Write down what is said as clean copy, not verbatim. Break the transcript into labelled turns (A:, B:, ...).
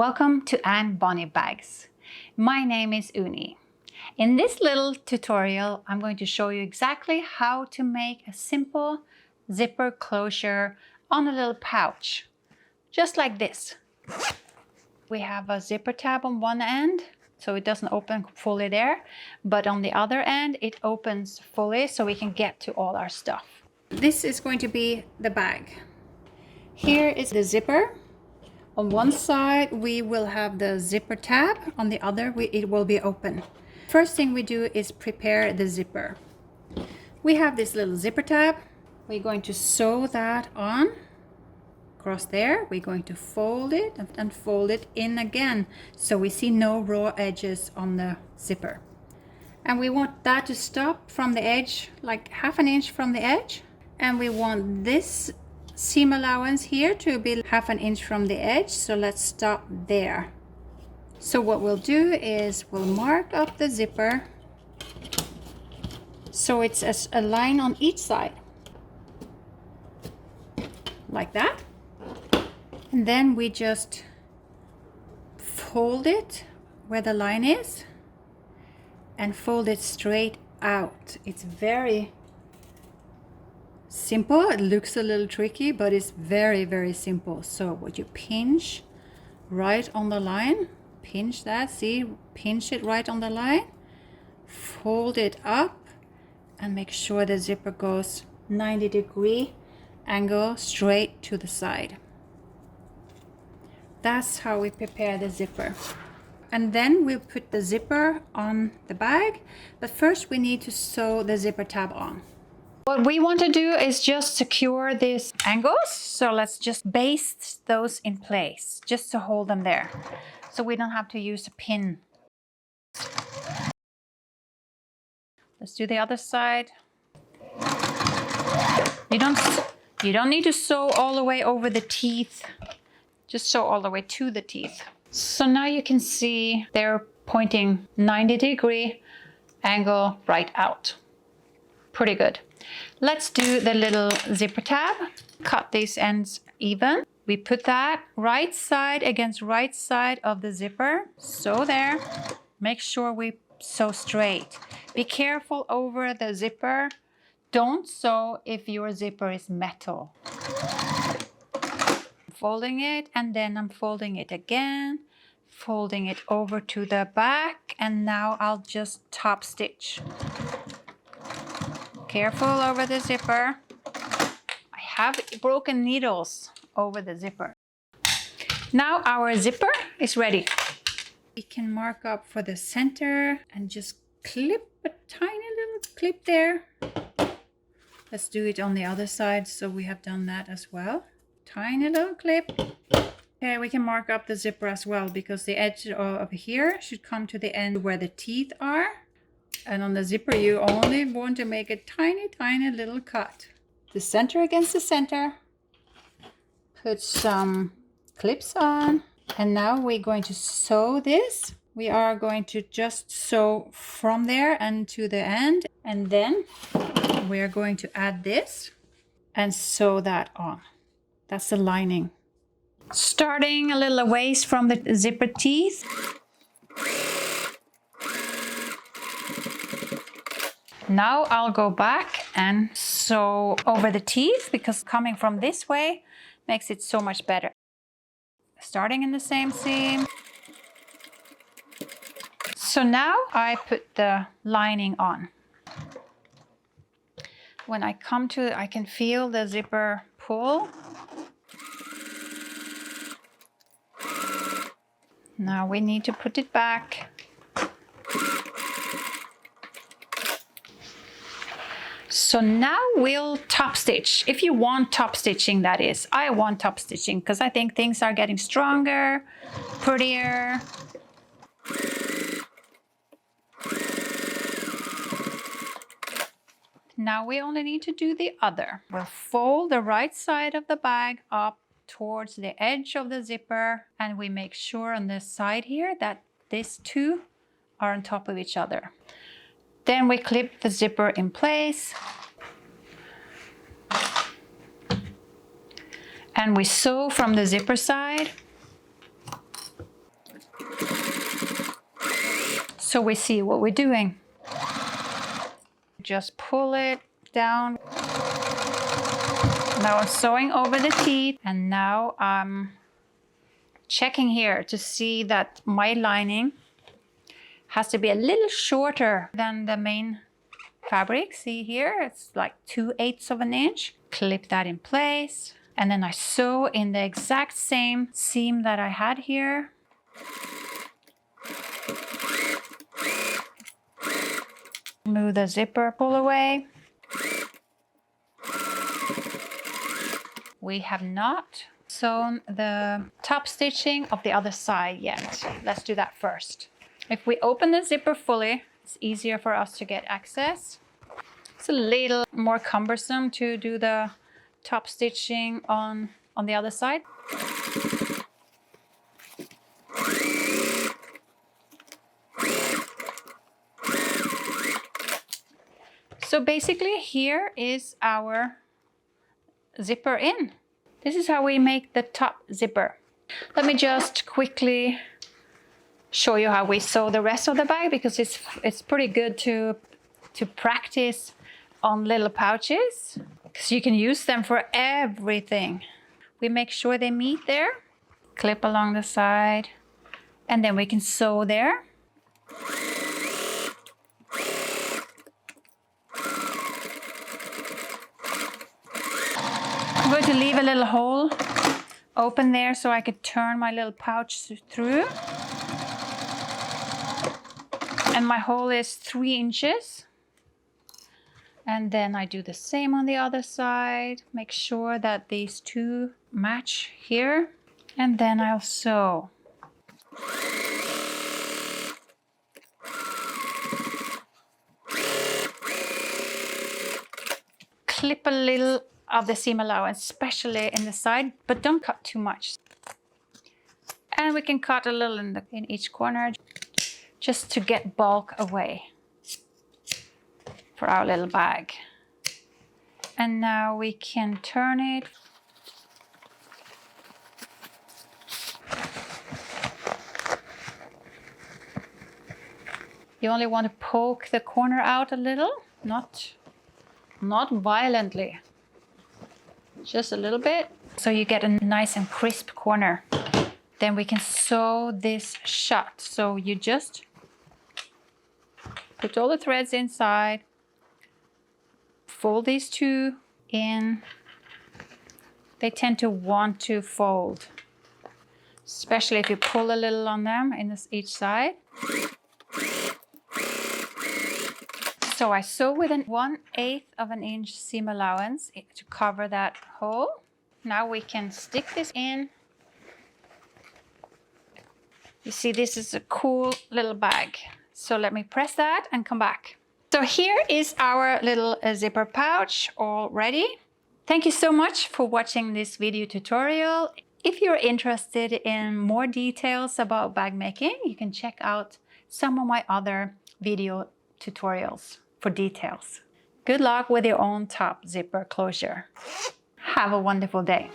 A: Welcome to Anne Bonny Bags. My name is Uni. In this little tutorial, I'm going to show you exactly how to make a simple zipper closure on a little pouch, just like this. We have a zipper tab on one end, so it doesn't open fully there, but on the other end, it opens fully so we can get to all our stuff. This is going to be the bag. Here is the zipper. On one side, we will have the zipper tab. On the other, it will be open. First thing we do is prepare the zipper. We have this little zipper tab. We're going to sew that on across there. We're going to fold it and fold it in again so we see no raw edges on the zipper. And we want that to stop from the edge, like ½ inch from the edge. And we want this seam allowance here to be ½ inch from the edge, so let's stop there. So what we'll do is we'll mark up the zipper so it's a line on each side, like that. And then we just fold it where the line is and fold it straight out. It's very simple. It looks a little tricky, but it's very, very simple. So what you pinch right on the line, pinch that, see, pinch it right on the line, fold it up and make sure the zipper goes 90-degree angle straight to the side. That's how we prepare the zipper. And then we'll put the zipper on the bag, but first we need to sew the zipper tab on. What we want to do is just secure these angles. So let's just baste those in place, just to hold them there. So we don't have to use a pin. Let's do the other side. You don't need to sew all the way over the teeth. Just sew all the way to the teeth. So now you can see they're pointing 90-degree angle right out. Pretty good. Let's do the little zipper tab. Cut these ends even. We put that right side against right side of the zipper. Sew there. Make sure we sew straight. Be careful over the zipper. Don't sew if your zipper is metal. Folding it, and then I'm folding it again. Folding it over to the back, and now I'll just top stitch. Careful over the zipper. I have broken needles over the zipper. Now our zipper is ready. We can mark up for the center and just clip a tiny little clip there. Let's do it on the other side, so we have done that as well. Tiny little clip. Okay, we can mark up the zipper as well, because the edge of here should come to the end where the teeth are. And on the zipper, you only want to make a tiny, tiny little cut. The center against the center. Put some clips on. And now we're going to sew this. We are going to just sew from there and to the end. And then we're going to add this and sew that on. That's the lining. Starting a little ways from the zipper teeth. Now I'll go back and sew over the teeth, because coming from this way makes it so much better. Starting in the same seam. So now I put the lining on. When I come to it, I can feel the zipper pull. Now we need to put it back. So now we'll top stitch. If you want top stitching, that is. I want top stitching because I think things are getting stronger, prettier. Now we only need to do the other. We'll fold the right side of the bag up towards the edge of the zipper, and we make sure on the side here that these two are on top of each other. Then we clip the zipper in place. And we sew from the zipper side so we see what we're doing. Just pull it down. Now I'm sewing over the teeth, and now I'm checking here to see that my lining has to be a little shorter than the main fabric. See here, it's like 2/8 of an inch. Clip that in place, and then I sew in the exact same seam that I had here. Move the zipper pull away. We have not sewn the top stitching of the other side yet. Let's do that first. If we open the zipper fully, it's easier for us to get access. It's a little more cumbersome to do the top stitching on the other side. So basically here is our zipper in. This is how we make the top zipper. Let me just quickly show you how we sew the rest of the bag, because it's pretty good to practice on little pouches, because you can use them for everything. We make sure they meet there, clip along the side, and then we can sew there. I'm going to leave a little hole open there so I could turn my little pouch through. And my hole is 3 inches. And then I do the same on the other side. Make sure that these two match here. And then I'll sew. Clip a little of the seam allowance, especially in the side, but don't cut too much. And we can cut a little in each corner, just to get bulk away for our little bag. And now we can turn it. You only want to poke the corner out a little, not violently. Just a little bit, so you get a nice and crisp corner. Then we can sew this shut. So you just put all the threads inside, fold these two in. They tend to want to fold, especially if you pull a little on them in each side. So I sew with an 1/8 of an inch seam allowance to cover that hole. Now we can stick this in. You see, this is a cool little bag. So let me press that and come back. So here is our little zipper pouch all ready. Thank you so much for watching this video tutorial. If you're interested in more details about bag making, you can check out some of my other video tutorials for details. Good luck with your own top zipper closure. Have a wonderful day.